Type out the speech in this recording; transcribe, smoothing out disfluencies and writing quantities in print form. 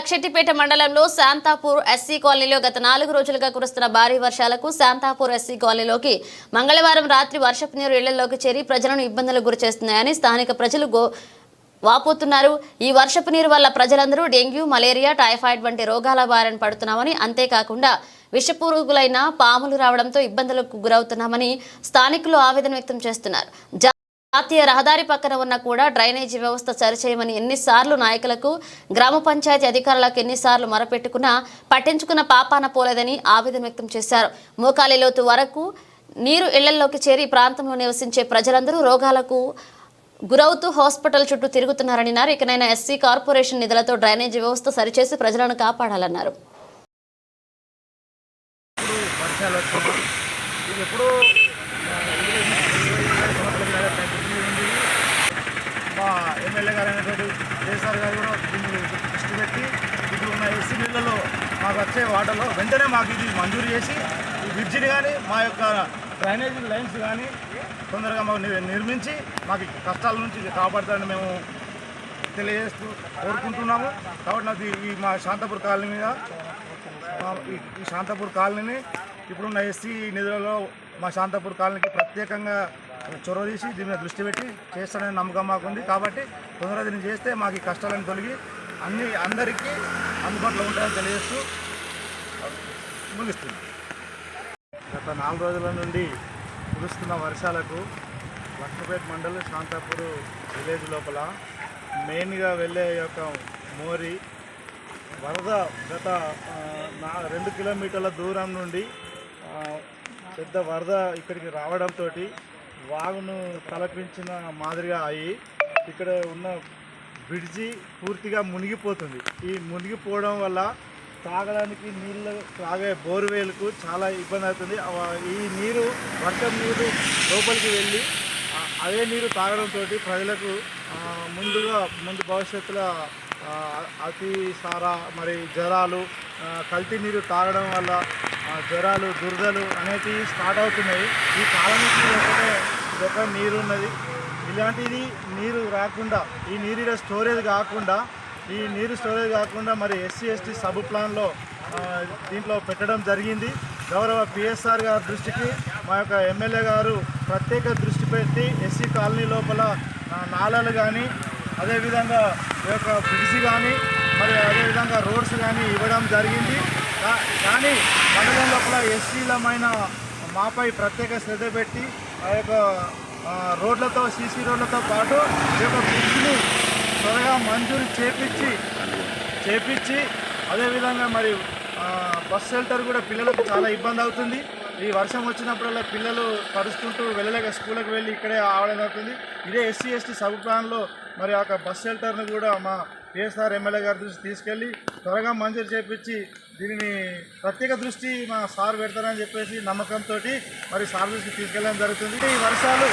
లక్షెట్టిపేట మండలంలో శాంతాపూర్ ఎస్సీ కాలనీలో గత 4 రోజులుగా కురుస్తున్న భారీ వర్షాలకు శాంతాపూర్ ఎస్సీ కాలనీలోకి మంగళవారం రాత్రి వర్షపు నీరు ఇళ్లలోకి చేరి ప్రజలను ఇబ్బందులకు గురిచేస్తున్నాయని స్థానిక ప్రజలు వాపోతున్నారు। ఈ వర్షపు నీరు వల్ల ప్రజలందరూ డెంగ్యూ, మలేరియా, టైఫాయిడ్ వంటి రోగాల బారిన పడుతున్నామని, అంతేకాకుండా విషపురుగులైన పాములు రావడంతో ఇబ్బందులకు గురవుతున్నామని స్థానికులు ఆవేదన వ్యక్తం చేస్తున్నారు। జాతీయ రహదారి పక్కన ఉన్న కూడా డ్రైనేజీ వ్యవస్థ సరిచేయమని ఎన్నిసార్లు నాయకులకు, గ్రామ పంచాయతీ అధికారులకు ఎన్నిసార్లు మొరపెట్టుకున్నా పట్టించుకున్న పాపాన పోలేదని ఆవేదన వ్యక్తం చేశారు। మోకాలి లోతు వరకు నీరు ఇళ్లలోకి చేరి ప్రాంతంలో నివసించే ప్రజలందరూ రోగాలకు గురవుతూ హాస్పిటల్ చుట్టూ తిరుగుతున్నారని అన్నారు। ఇకనైనా ఎస్సీ కార్పొరేషన్ నిధులతో డ్రైనేజీ వ్యవస్థ సరిచేసి ప్రజలను కాపాడాలన్నారు। ఎమ్మెల్యే గారు అయినటువంటి కేసీఆర్ గారు కూడా దీన్ని దృష్టి పెట్టి ఇప్పుడు ఉన్న ఎస్సీ నీళ్ళలో మాకు వచ్చే వాటర్లో వెంటనే మాకు ఇది మంజూరు చేసి ఈ బ్రిడ్జిని కానీ మా యొక్క డ్రైనేజీ లైన్స్ కానీ తొందరగా మాకు నిర్మించి మాకు కష్టాల నుంచి కాపాడుతారని మేము తెలియజేస్తూ కోరుకుంటున్నాము। కాబట్టి నాకు ఈ మా శాంతాపూర్ కాలనీ మీద ఈ శాంతాపూర్ కాలనీని ఇప్పుడున్న ఎస్సీ నిధులలో మా శాంతాపూర్ కాలనీకి ప్రత్యేకంగా చొరవ తీసి దీని మీద దృష్టి పెట్టి చేస్తానని నమ్మకం మాకుంది। కాబట్టి తొందరగా దీన్ని చేస్తే మాకు ఈ కష్టాలను తొలగి అందరికీ అందుబాటులో ఉంటాయని తెలియజేస్తూ ముగిస్తుంది। గత 4 రోజుల నుండి కురుస్తున్న వర్షాలకు లక్ష్మీపేట మండలం శాంతాపూర్ విలేజ్ లోపల మెయిన్గా వెళ్ళే యొక్క మోరి వరద గత 2 కిలోమీటర్ల దూరం నుండి పెద్ద వరద ఇక్కడికి రావడంతో వాగును తలపించిన మాదిరిగా అయ్యి ఇక్కడ ఉన్న బ్రిడ్జి పూర్తిగా మునిగిపోతుంది। ఈ మునిగిపోవడం వల్ల తాగడానికి నీళ్ళు తాగే బోర్వేలకు చాలా ఇబ్బంది అవుతుంది। ఈ నీరు వర్షం నీరు లోపలికి వెళ్ళి అదే నీరు తాగడంతో ప్రజలకు ముందు భవిష్యత్తులో అతిసార మరి జ్వరాలు, కల్తీ నీరు తాగడం వల్ల జ్వరాలు, దురదలు అనేటివి స్టార్ట్ అవుతున్నాయి। ఈ కాలానికి ఒక నీరు ఉన్నది, ఇలాంటిది నీరు రాకుండా ఈ నీరు స్టోరేజ్ కాకుండా మరి ఎస్సీ ఎస్టీ సబ్ ప్లాన్లో దీంట్లో పెట్టడం జరిగింది। గౌరవ పిఎస్ఆర్ గారి దృష్టికి మా యొక్క ఎమ్మెల్యే గారు ప్రత్యేక దృష్టి పెట్టి ఎస్సీ కాలనీ లోపల నాళాలు కానీ, అదేవిధంగా ఈ యొక్క బ్రిడ్జి కానీ, మరి అదేవిధంగా రోడ్స్ కానీ ఇవ్వడం జరిగింది। కానీ మండలం లోపల ఎస్సీలమైన మాపై ప్రత్యేక శ్రద్ధ పెట్టి ఆ యొక్క రోడ్లతో సీసీ రోడ్లతో పాటు ఈ యొక్క బ్రిడ్జిని త్వరగా మంజూరు చేపించి అదేవిధంగా మరి బస్ షెల్టర్ కూడా పిల్లలకు చాలా ఇబ్బంది అవుతుంది। ఈ వర్షం వచ్చినప్పుడల్లా పిల్లలు తడుస్తుంటూ వెళ్ళలేక స్కూళ్ళకి వెళ్ళి ఇక్కడే ఆవడం అవుతుంది। ఇదే ఎస్సీ ఎస్టీ సబ్ ప్లాన్లో మరి ఆ బస్ షెల్టర్ను కూడా మా పిఎస్ఆర్ ఎమ్మెల్యే గారి దృష్టి తీసుకెళ్ళి త్వరగా మంజూరు చేపించి దీనిని ప్రత్యేక దృష్టి మా సార్ పెడతారని చెప్పేసి నమ్మకంతో మరి సార్ దృష్టికి తీసుకెళ్ళడం జరుగుతుంది। ఈ వర్షాలు